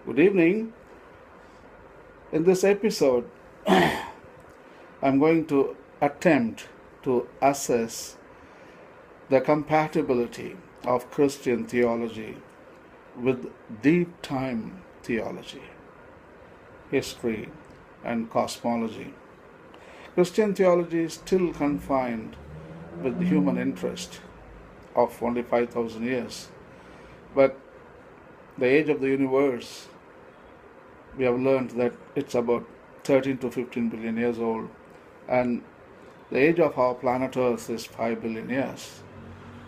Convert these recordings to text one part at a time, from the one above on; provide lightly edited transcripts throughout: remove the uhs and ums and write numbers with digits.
Good evening. In this episode, I'm going to attempt to assess the compatibility of Christian theology with deep time theology, history, and cosmology. Christian theology is still confined with the human interest of only 5,000 years, but the age of the universe, we have learned that it's about 13 to 15 billion years old, and the age of our planet Earth is 5 billion years.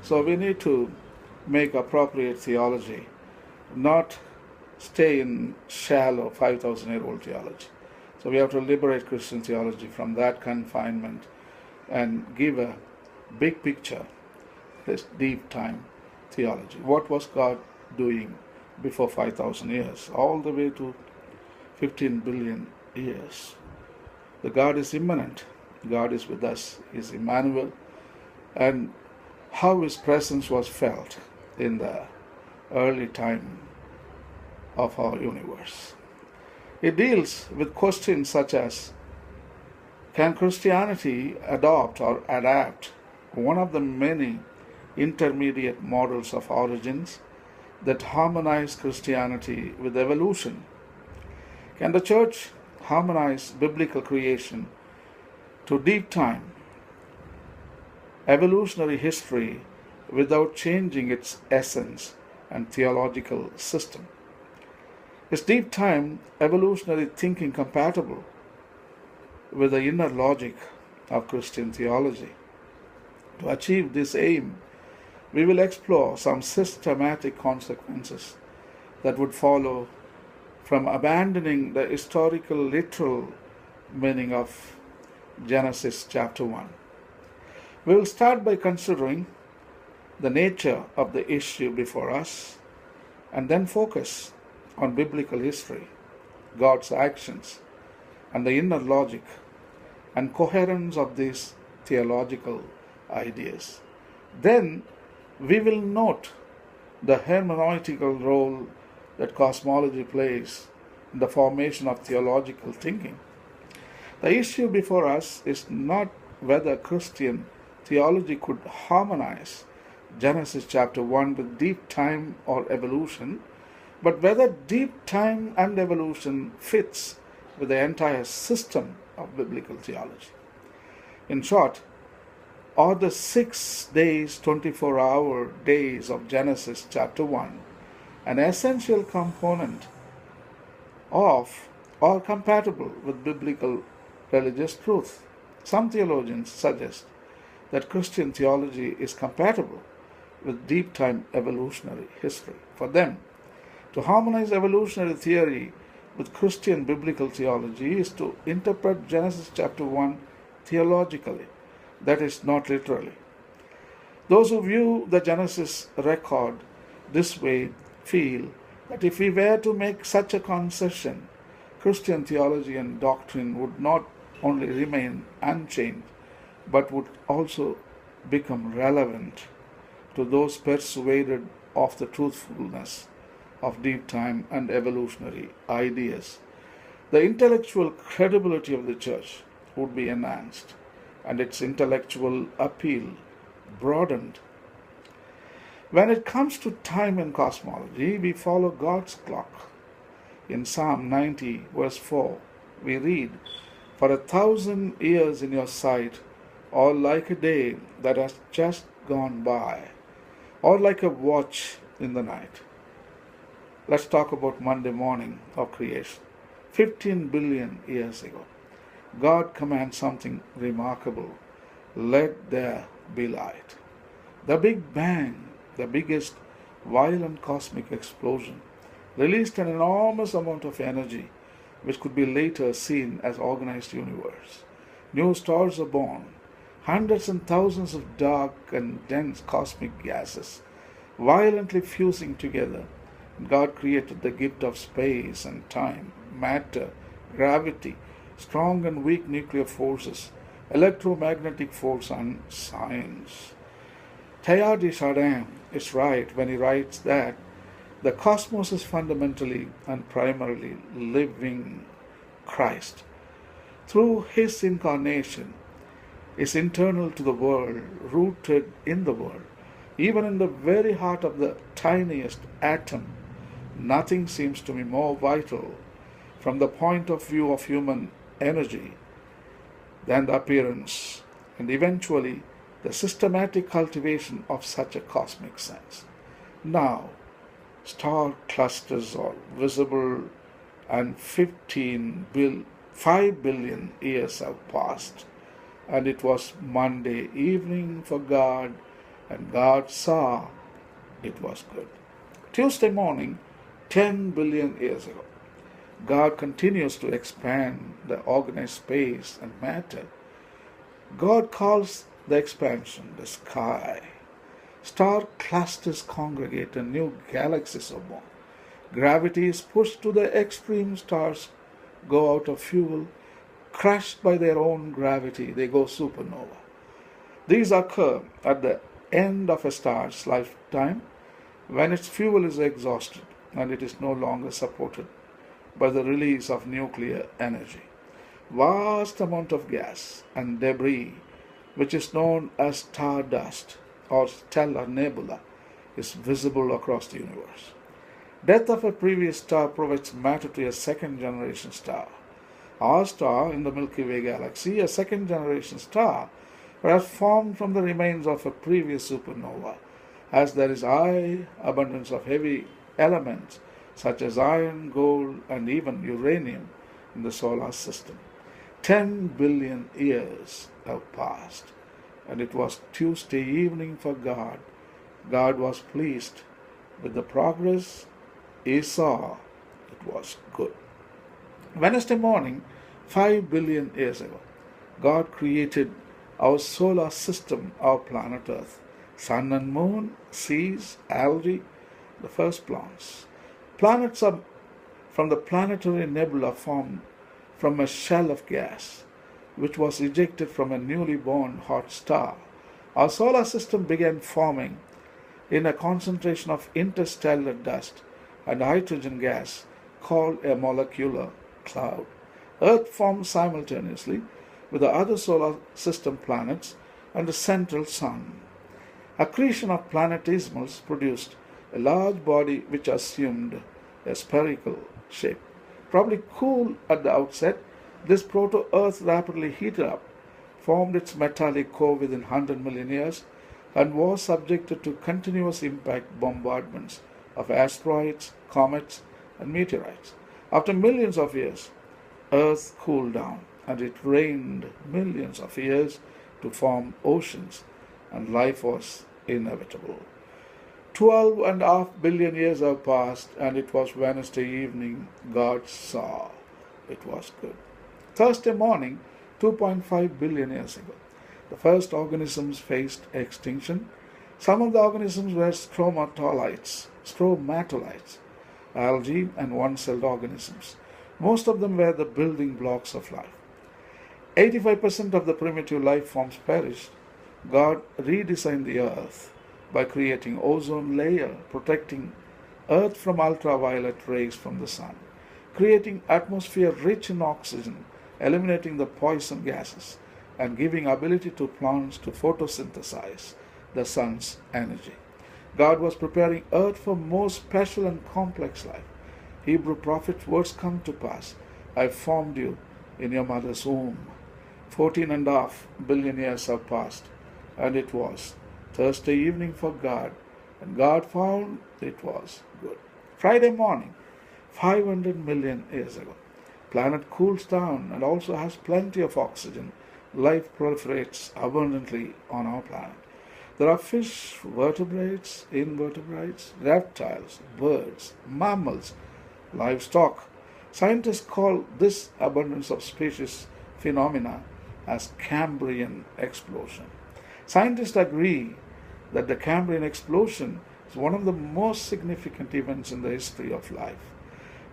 So we need to make appropriate theology, not stay in shallow 5,000-year-old theology. So we have to liberate Christian theology from that confinement and give a big picture, this deep time theology. What was God doing before 5,000 years, all the way to 15 billion years? The God is immanent. God is with us. He is Emmanuel. And how His presence was felt in the early time of our universe. It deals with questions such as, can Christianity adopt or adapt one of the many intermediate models of origins that harmonize Christianity with evolution? Can the church harmonize biblical creation to deep time, evolutionary history, without changing its essence and theological system? Is deep time evolutionary thinking compatible with the inner logic of Christian theology? To achieve this aim, we will explore some systematic consequences that would follow from abandoning the historical literal meaning of Genesis chapter 1. We will start by considering the nature of the issue before us and then focus on biblical history, God's actions, and the inner logic and coherence of these theological ideas. Then we will note the hermeneutical role that cosmology plays in the formation of theological thinking. The issue before us is not whether Christian theology could harmonize Genesis chapter 1 with deep time or evolution, but whether deep time and evolution fits with the entire system of biblical theology. In short, are the 6 days, 24-hour days of Genesis chapter 1 an essential component of or compatible with biblical religious truth? Some theologians suggest that Christian theology is compatible with deep time evolutionary history. For them, to harmonize evolutionary theory with Christian biblical theology is to interpret Genesis chapter 1 theologically, that is, not literally. Those who view the Genesis record this way feel that if we were to make such a concession, Christian theology and doctrine would not only remain unchanged, but would also become relevant to those persuaded of the truthfulness of deep time and evolutionary ideas. The intellectual credibility of the church would be enhanced and its intellectual appeal broadened. When it comes to time and cosmology, we follow God's clock. In Psalm 90, verse 4, we read, "For 1,000 years in your sight are like a day that has just gone by, or like a watch in the night." Let's talk about Monday morning of creation. 15 billion years ago, God commands something remarkable. Let there be light. The Big Bang, the biggest violent cosmic explosion, released an enormous amount of energy which could be later seen as organized universe. New stars are born, hundreds and thousands of dark and dense cosmic gases violently fusing together. God created the gift of space and time, matter, gravity, strong and weak nuclear forces, electromagnetic force, and science. Teilhard de Chardin is right when he writes that The cosmos is fundamentally and primarily living Christ. Through his incarnation, is internal to the world, rooted in the world. Even in the very heart of the tiniest atom, nothing seems to be more vital from the point of view of human energy than the appearance and eventually the systematic cultivation of such a cosmic sense. Now, star clusters are visible and 5 billion years have passed, and it was Monday evening for God, and God saw it was good. Tuesday morning, 10 billion years ago, God continues to expand the organized space and matter. God calls the expansion the sky. Star clusters congregate and new galaxies are born. Gravity is pushed to the extreme. Stars go out of fuel. Crushed by their own gravity, they go supernova. These occur at the end of a star's lifetime when its fuel is exhausted and it is no longer supported by the release of nuclear energy. Vast amount of gas and debris, which is known as stardust or stellar nebula, is visible across the universe. Death of a previous star provides matter to a second generation star. Our star in the Milky Way galaxy, a second generation star, has formed from the remains of a previous supernova, as there is high abundance of heavy elements such as iron, gold, and even uranium in the solar system. 10 billion years have passed, and it was Tuesday evening for God. God was pleased with the progress he saw. It was good. Wednesday morning, 5 billion years ago, God created our solar system, our planet Earth, sun and moon, seas, algae, the first plants. Planets are from the planetary nebula formed from a shell of gas, which was ejected from a newly born hot star. Our solar system began forming in a concentration of interstellar dust and hydrogen gas called a molecular cloud. Earth formed simultaneously with the other solar system planets and the central sun. Accretion of planetesimals produced a large body which assumed a spherical shape. Probably cool at the outset, this proto-Earth rapidly heated up, formed its metallic core within 100 million years, and was subjected to continuous impact bombardments of asteroids, comets, and meteorites. After millions of years, Earth cooled down, and it rained millions of years to form oceans, and life was inevitable. 12.5 billion years have passed, and it was Wednesday evening. God saw it was good. Thursday morning, 2.5 billion years ago, the first organisms faced extinction. Some of the organisms were stromatolites, algae, and one-celled organisms. Most of them were the building blocks of life. 85% of the primitive life forms perished. God redesigned the earth by creating ozone layer, protecting earth from ultraviolet rays from the sun, creating atmosphere rich in oxygen, eliminating the poison gases, and giving ability to plants to photosynthesize the sun's energy. God was preparing earth for more special and complex life. Hebrew prophet's words come to pass. I formed you in your mother's womb. 14.5 billion years have passed, and it was Thursday evening for God, and God found it was good. Friday morning, 500 million years ago, planet cools down and also has plenty of oxygen. Life proliferates abundantly on our planet. There are fish, vertebrates, invertebrates, reptiles, birds, mammals, livestock. Scientists call this abundance of species phenomena as Cambrian explosion. Scientists agree that the Cambrian explosion is one of the most significant events in the history of life.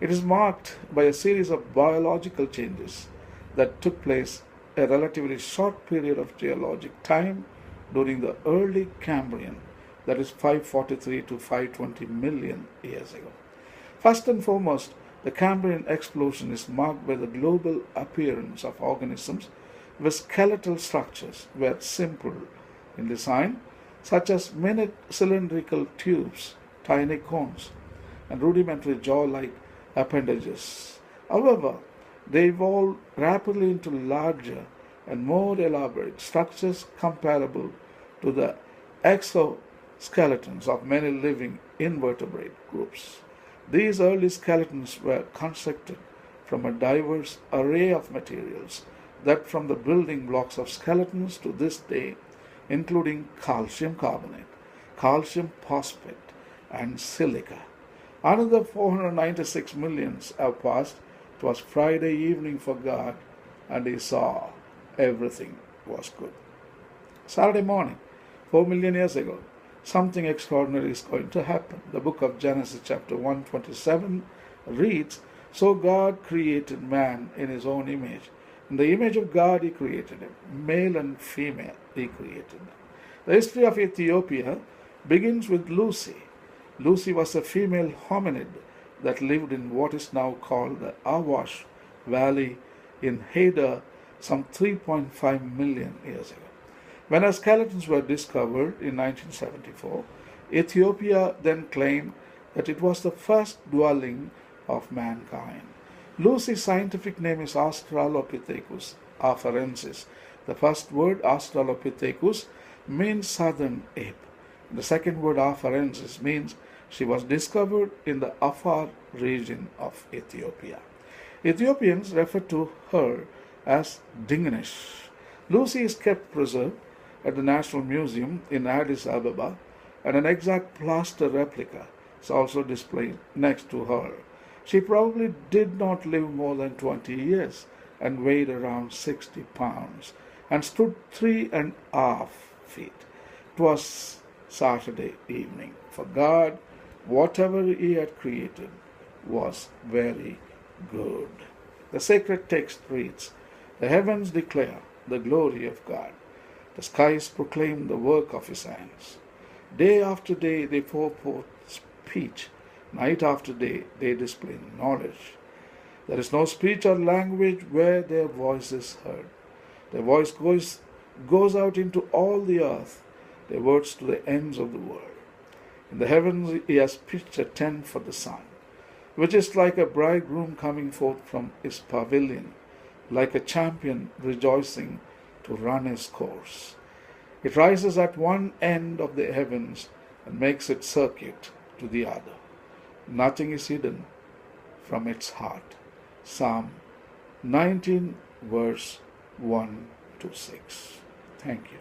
It is marked by a series of biological changes that took place a relatively short period of geologic time during the early Cambrian, that is 543 to 520 million years ago. First and foremost, the Cambrian explosion is marked by the global appearance of organisms whose skeletal structures were simple in design, such as minute cylindrical tubes, tiny cones, and rudimentary jaw-like appendages. However, they evolved rapidly into larger and more elaborate structures comparable to the exoskeletons of many living invertebrate groups. These early skeletons were constructed from a diverse array of materials that from the building blocks of skeletons to this day, including calcium carbonate, calcium phosphate, and silica. Another 496 millions have passed. It was Friday evening for God, and he saw everything was good. Saturday morning, 4 million years ago, something extraordinary is going to happen. The book of Genesis, chapter 127, reads, "So God created man in his own image. In the image of God he created him. Male and female he created them." The history of Ethiopia begins with Lucy. Lucy was a female hominid that lived in what is now called the Awash Valley in Haida some 3.5 million years ago. When her skeletons were discovered in 1974, Ethiopia then claimed that it was the first dwelling of mankind. Lucy's scientific name is Australopithecus afarensis. The first word, Australopithecus, means southern ape. The second word, afarensis, means she was discovered in the Afar region of Ethiopia. Ethiopians refer to her as Dinganish. Lucy is kept preserved at the National Museum in Addis Ababa, and an exact plaster replica is also displayed next to her. She probably did not live more than 20 years and weighed around 60 pounds and stood 3.5 feet. It was Saturday evening. For God, whatever he had created was very good. The sacred text reads, "The heavens declare the glory of God. The skies proclaim the work of his hands. Day after day they pour forth speech. Night after day they display knowledge. There is no speech or language where their voice is heard. Their voice goes out into all the earth, their words to the ends of the world. In the heavens he has pitched a tent for the sun, which is like a bridegroom coming forth from his pavilion, like a champion rejoicing to run his course. It rises at one end of the heavens and makes its circuit to the other. Nothing is hidden from its heart." Psalm 19, verse 1 to 6. Thank you.